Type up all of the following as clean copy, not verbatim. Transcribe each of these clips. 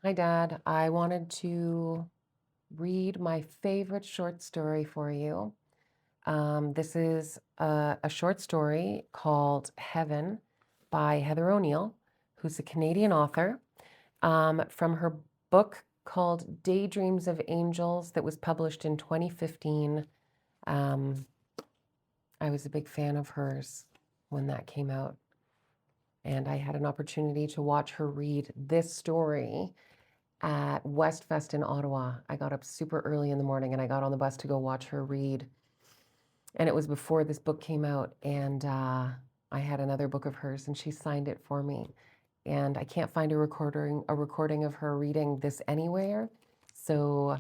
Hi, Dad. I wanted to read my favorite short story for you. This is a short story called Heaven by Heather O'Neill, who's a Canadian author, from her book called Daydreams of Angels that was published in 2015. Um, I was a big fan of hers when that came out, and I had an opportunity to watch her read this story at Westfest in Ottawa. I got up super early in the morning and I got on the bus to go watch her read. And it was before this book came out, and I had another book of hers, and she signed it for me. And I can't find a recording of her reading this anywhere, so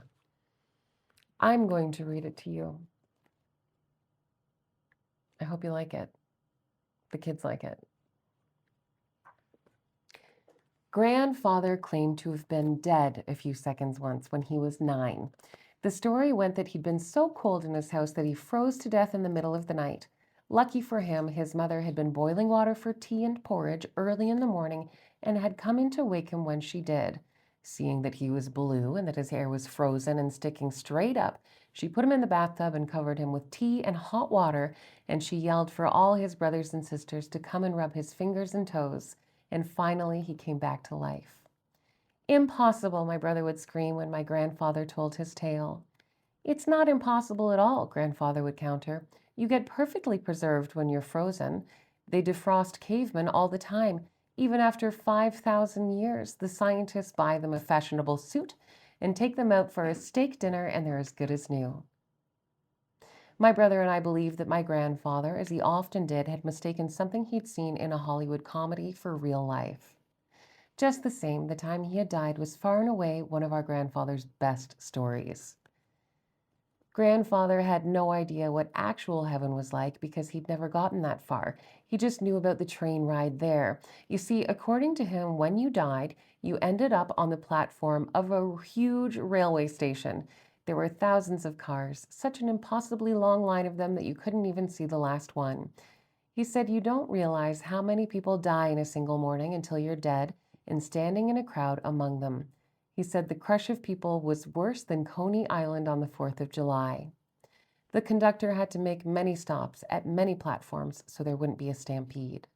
I'm going to read it to you. I hope you like it. The kids like it. Grandfather claimed to have been dead a few seconds once when he was 9. The story went that he'd been so cold in his house that he froze to death in the middle of the night. Lucky for him, his mother had been boiling water for tea and porridge early in the morning and had come in to wake him when she did. Seeing that he was blue and that his hair was frozen and sticking straight up, she put him in the bathtub and covered him with tea and hot water, and she yelled for all his brothers and sisters to come and rub his fingers and toes. And finally, he came back to life. Impossible, my brother would scream when my grandfather told his tale. It's not impossible at all, grandfather would counter. You get perfectly preserved when you're frozen. They defrost cavemen all the time. Even after 5,000 years, the scientists buy them a fashionable suit and take them out for a steak dinner, and they're as good as new. My brother and I believed that my grandfather, as he often did, had mistaken something he'd seen in a Hollywood comedy for real life. Just the same, the time he had died was far and away one of our grandfather's best stories. Grandfather had no idea what actual heaven was like because he'd never gotten that far. He just knew about the train ride there. You see, according to him, when you died, you ended up on the platform of a huge railway station. There were thousands of cars, such an impossibly long line of them that you couldn't even see the last one. He said you don't realize how many people die in a single morning until you're dead and standing in a crowd among them. He said the crush of people was worse than Coney Island on the 4th of July. The conductor had to make many stops at many platforms so there wouldn't be a stampede.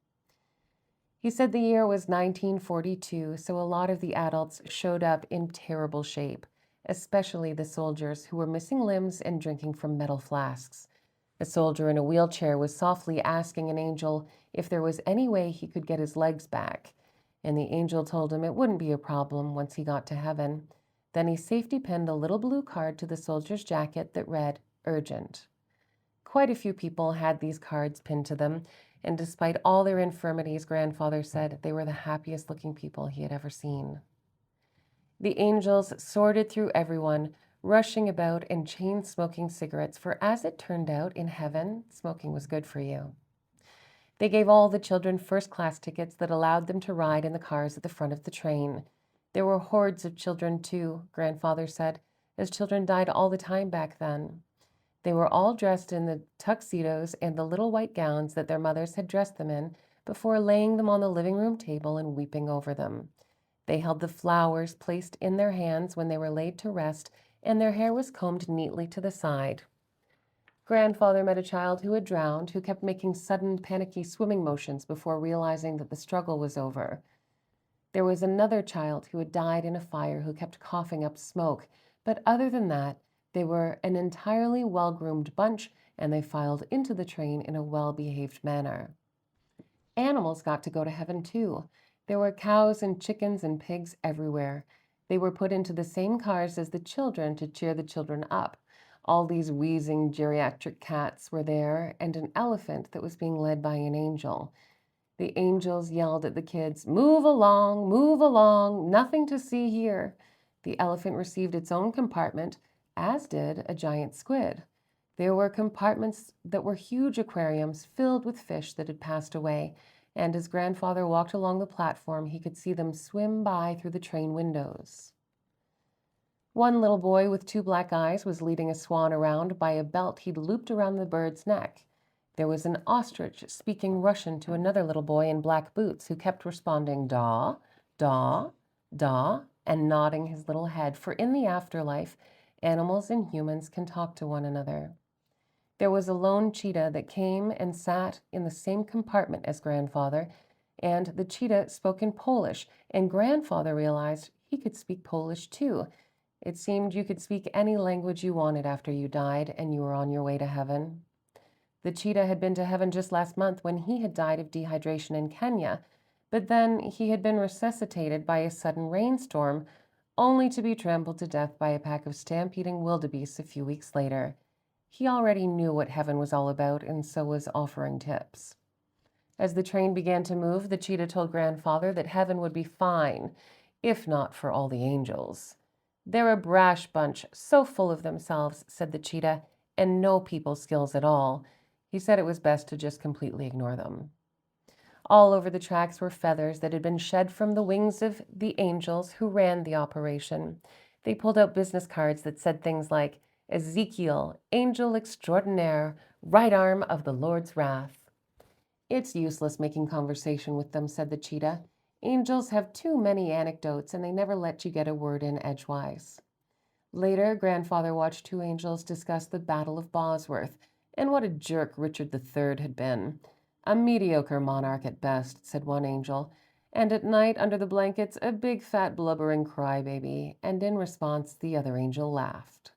He said the year was 1942, so a lot of the adults showed up in terrible shape, especially the soldiers who were missing limbs and drinking from metal flasks. A soldier in a wheelchair was softly asking an angel if there was any way he could get his legs back, and the angel told him it wouldn't be a problem once he got to heaven. Then he safety pinned a little blue card to the soldier's jacket that read, "Urgent." Quite a few people had these cards pinned to them, and despite all their infirmities, grandfather said they were the happiest looking people he had ever seen. The angels sorted through everyone, rushing about and chain smoking cigarettes, for as it turned out, in heaven, smoking was good for you. They gave all the children first-class tickets that allowed them to ride in the cars at the front of the train. There were hordes of children, too, grandfather said, as children died all the time back then. They were all dressed in the tuxedos and the little white gowns that their mothers had dressed them in before laying them on the living room table and weeping over them. They held the flowers placed in their hands when they were laid to rest, and their hair was combed neatly to the side. Grandfather met a child who had drowned, who kept making sudden, panicky swimming motions before realizing that the struggle was over. There was another child who had died in a fire who kept coughing up smoke, but other than that, they were an entirely well-groomed bunch, and they filed into the train in a well-behaved manner. Animals got to go to heaven too. There were cows and chickens and pigs everywhere. They were put into the same cars as the children to cheer the children up. All these wheezing geriatric cats were there, and an elephant that was being led by an angel. The angels yelled at the kids, move along, nothing to see here." The elephant received its own compartment, as did a giant squid. There were compartments that were huge aquariums filled with fish that had passed away, and as grandfather walked along the platform, he could see them swim by through the train windows. One little boy with two black eyes was leading a swan around by a belt he'd looped around the bird's neck. There was an ostrich speaking Russian to another little boy in black boots who kept responding, "Da, da, da," and nodding his little head, for in the afterlife, animals and humans can talk to one another. There was a lone cheetah that came and sat in the same compartment as Grandfather, and the cheetah spoke in Polish, and Grandfather realized he could speak Polish too. It seemed you could speak any language you wanted after you died and you were on your way to heaven. The cheetah had been to heaven just last month when he had died of dehydration in Kenya, but then he had been resuscitated by a sudden rainstorm, only to be trampled to death by a pack of stampeding wildebeests a few weeks later. He already knew what heaven was all about and so was offering tips. As the train began to move, the cheetah told Grandfather that heaven would be fine, if not for all the angels. "They're a brash bunch, so full of themselves," said the cheetah, "and no people skills at all." He said it was best to just completely ignore them. All over the tracks were feathers that had been shed from the wings of the angels who ran the operation. They pulled out business cards that said things like, "Ezekiel, angel extraordinaire, right arm of the Lord's wrath." "It's useless making conversation with them," said the cheetah. "Angels have too many anecdotes and they never let you get a word in edgewise." Later, Grandfather watched two angels discuss the Battle of Bosworth and what a jerk Richard III had been. "A mediocre monarch at best," said one angel, "and at night under the blankets a big fat blubbering crybaby," and in response the other angel laughed.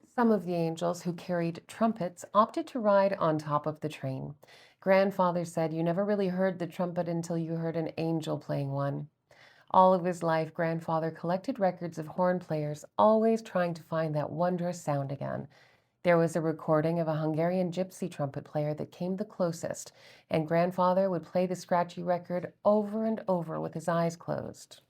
Some of the angels who carried trumpets opted to ride on top of the train. Grandfather said you never really heard the trumpet until you heard an angel playing one. All of his life, Grandfather collected records of horn players, always trying to find that wondrous sound again. There was a recording of a Hungarian gypsy trumpet player that came the closest, and Grandfather would play the scratchy record over and over with his eyes closed.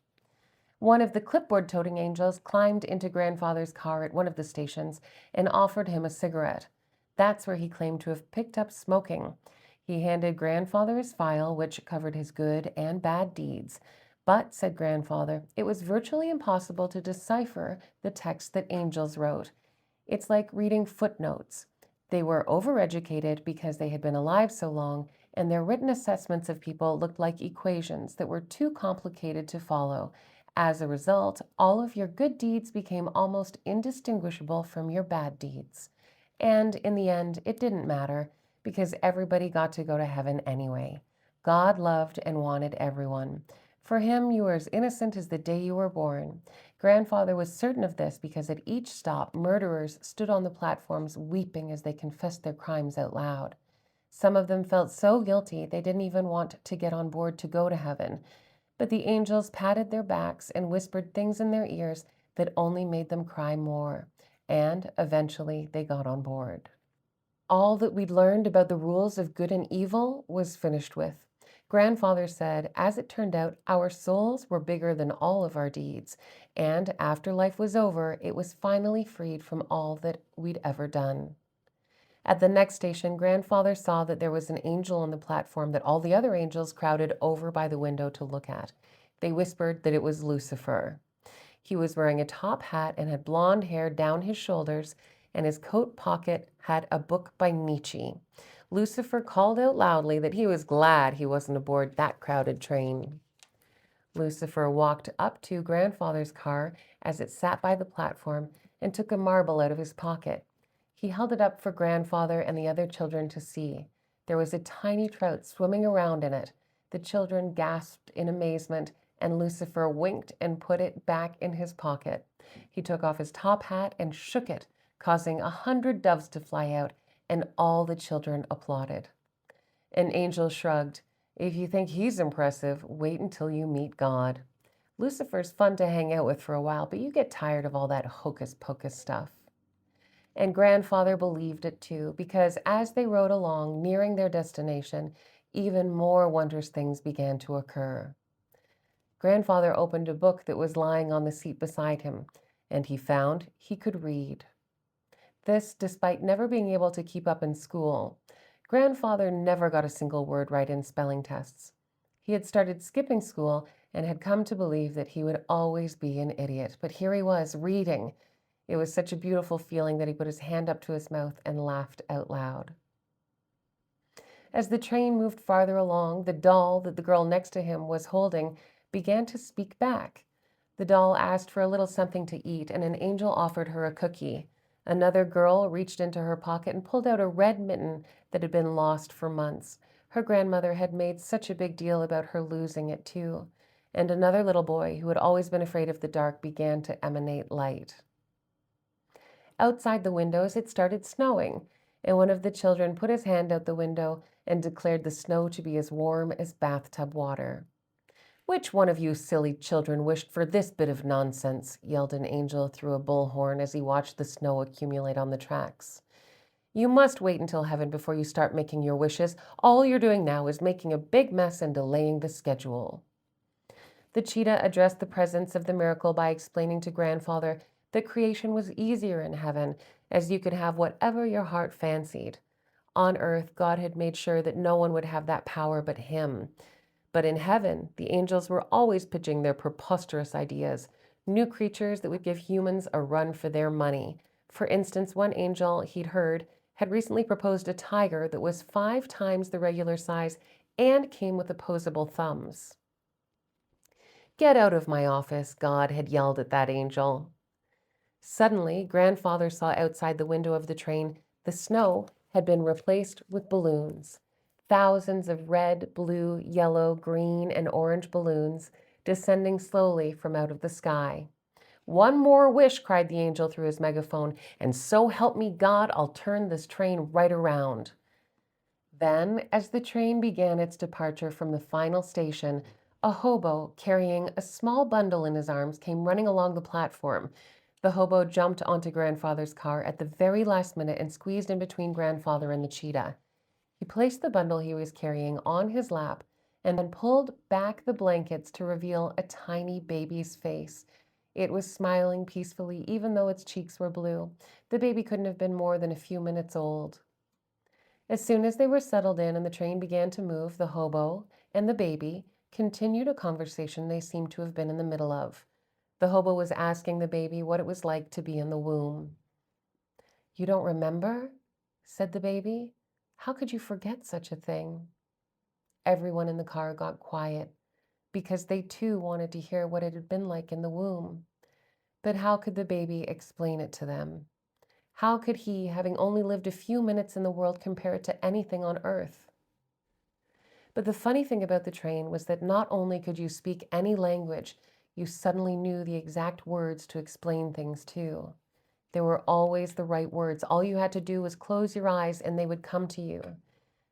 One of the clipboard-toting angels climbed into Grandfather's car at one of the stations and offered him a cigarette. That's where he claimed to have picked up smoking. He handed Grandfather his file, which covered his good and bad deeds. But, said Grandfather, it was virtually impossible to decipher the text that angels wrote. It's like reading footnotes. They were overeducated because they had been alive so long, and their written assessments of people looked like equations that were too complicated to follow. As a result, all of your good deeds became almost indistinguishable from your bad deeds. And in the end, it didn't matter because everybody got to go to heaven anyway. God loved and wanted everyone. For him, you were as innocent as the day you were born. Grandfather was certain of this because at each stop, murderers stood on the platforms weeping as they confessed their crimes out loud. Some of them felt so guilty they didn't even want to get on board to go to heaven. But the angels patted their backs and whispered things in their ears that only made them cry more. And eventually they got on board. All that we'd learned about the rules of good and evil was finished with. Grandfather said, as it turned out, our souls were bigger than all of our deeds, and after life was over, it was finally freed from all that we'd ever done. At the next station, Grandfather saw that there was an angel on the platform that all the other angels crowded over by the window to look at. They whispered that it was Lucifer. He was wearing a top hat and had blonde hair down his shoulders, and his coat pocket had a book by Nietzsche. Lucifer called out loudly that he was glad he wasn't aboard that crowded train. Lucifer walked up to Grandfather's car as it sat by the platform and took a marble out of his pocket. He held it up for Grandfather and the other children to see. There was a tiny trout swimming around in it. The children gasped in amazement, and Lucifer winked and put it back in his pocket. He took off his top hat and shook it, causing 100 doves to fly out, and all the children applauded. An angel shrugged. If you think he's impressive, wait until you meet God. Lucifer's fun to hang out with for a while, but you get tired of all that hocus-pocus stuff. And Grandfather believed it too, because as they rode along, nearing their destination, even more wondrous things began to occur. Grandfather opened a book that was lying on the seat beside him, and he found he could read. This despite never being able to keep up in school. Grandfather never got a single word right in spelling tests. He had started skipping school and had come to believe that he would always be an idiot, but here he was, reading. It was such a beautiful feeling that he put his hand up to his mouth and laughed out loud. As the train moved farther along, the doll that the girl next to him was holding began to speak back. The doll asked for a little something to eat, and an angel offered her a cookie. Another girl reached into her pocket and pulled out a red mitten that had been lost for months. Her grandmother had made such a big deal about her losing it, too. And another little boy, who had always been afraid of the dark, began to emanate light. Outside the windows, it started snowing, and one of the children put his hand out the window and declared the snow to be as warm as bathtub water. "Which one of you silly children wished for this bit of nonsense?" yelled an angel through a bullhorn as he watched the snow accumulate on the tracks. "You must wait until heaven before you start making your wishes. All you're doing now is making a big mess and delaying the schedule." The cheetah addressed the presence of the miracle by explaining to Grandfather that creation was easier in heaven, as you could have whatever your heart fancied. On earth, God had made sure that no one would have that power but him. But in heaven, the angels were always pitching their preposterous ideas, new creatures that would give humans a run for their money. For instance, one angel he'd heard had recently proposed a tiger that was 5 times the regular size and came with opposable thumbs. "Get out of my office," God had yelled at that angel. Suddenly, Grandfather saw outside the window of the train the snow had been replaced with balloons. Thousands of red, blue, yellow, green, and orange balloons descending slowly from out of the sky. "One more wish," cried the angel through his megaphone, "and so help me God, I'll turn this train right around." Then, as the train began its departure from the final station, a hobo carrying a small bundle in his arms came running along the platform. The hobo jumped onto Grandfather's car at the very last minute and squeezed in between Grandfather and the cheetah. He placed the bundle he was carrying on his lap and then pulled back the blankets to reveal a tiny baby's face. It was smiling peacefully, even though its cheeks were blue. The baby couldn't have been more than a few minutes old. As soon as they were settled in and the train began to move, the hobo and the baby continued a conversation they seemed to have been in the middle of. The hobo was asking the baby what it was like to be in the womb. "You don't remember?" said the baby. "How could you forget such a thing?" Everyone in the car got quiet because they too wanted to hear what it had been like in the womb. But how could the baby explain it to them? How could he, having only lived a few minutes in the world, compare it to anything on earth? But the funny thing about the train was that not only could you speak any language, you suddenly knew the exact words to explain things too. There were always the right words. All you had to do was close your eyes and they would come to you.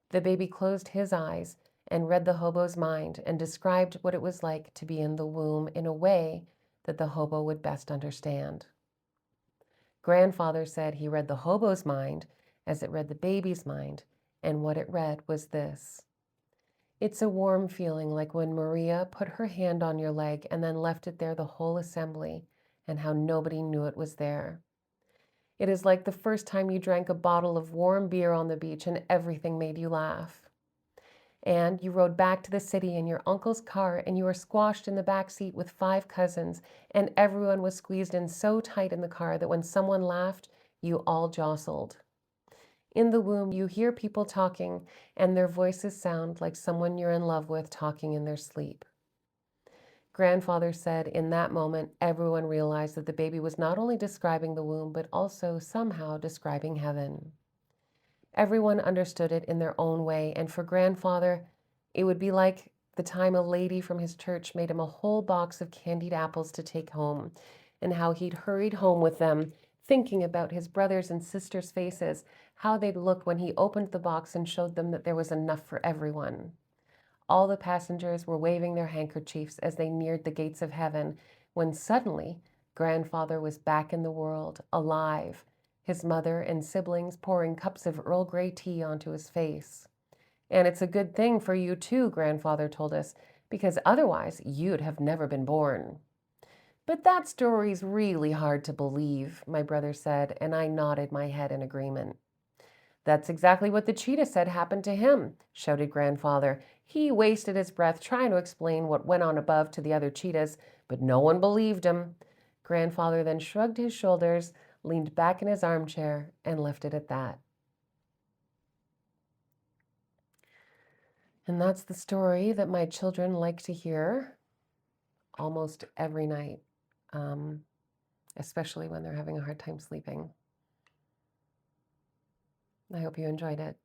The baby closed his eyes and read the hobo's mind and described what it was like to be in the womb in a way that the hobo would best understand. Grandfather said he read the hobo's mind as it read the baby's mind, and what it read was this: "It's a warm feeling, like when Maria put her hand on your leg and then left it there the whole assembly, and how nobody knew it was there. It is like the first time you drank a bottle of warm beer on the beach and everything made you laugh. And you rode back to the city in your uncle's car and you were squashed in the back seat with 5 cousins, and everyone was squeezed in so tight in the car that when someone laughed, you all jostled. In the womb, you hear people talking, and their voices sound like someone you're in love with talking in their sleep." Grandfather said in that moment, everyone realized that the baby was not only describing the womb, but also somehow describing heaven. Everyone understood it in their own way, and for Grandfather, it would be like the time a lady from his church made him a whole box of candied apples to take home, and how he'd hurried home with them, thinking about his brothers and sisters' faces, how they'd look when he opened the box and showed them that there was enough for everyone. All the passengers were waving their handkerchiefs as they neared the gates of heaven, when suddenly Grandfather was back in the world, alive, his mother and siblings pouring cups of Earl Grey tea onto his face. "And it's a good thing for you too," Grandfather told us, "because otherwise you'd have never been born." "But that story's really hard to believe," my brother said, and I nodded my head in agreement. "That's exactly what the cheetah said happened to him," shouted Grandfather. "He wasted his breath trying to explain what went on above to the other cheetahs, but no one believed him." Grandfather then shrugged his shoulders, leaned back in his armchair, and left it at that. And that's the story that my children like to hear almost every night, especially when they're having a hard time sleeping. I hope you enjoyed it.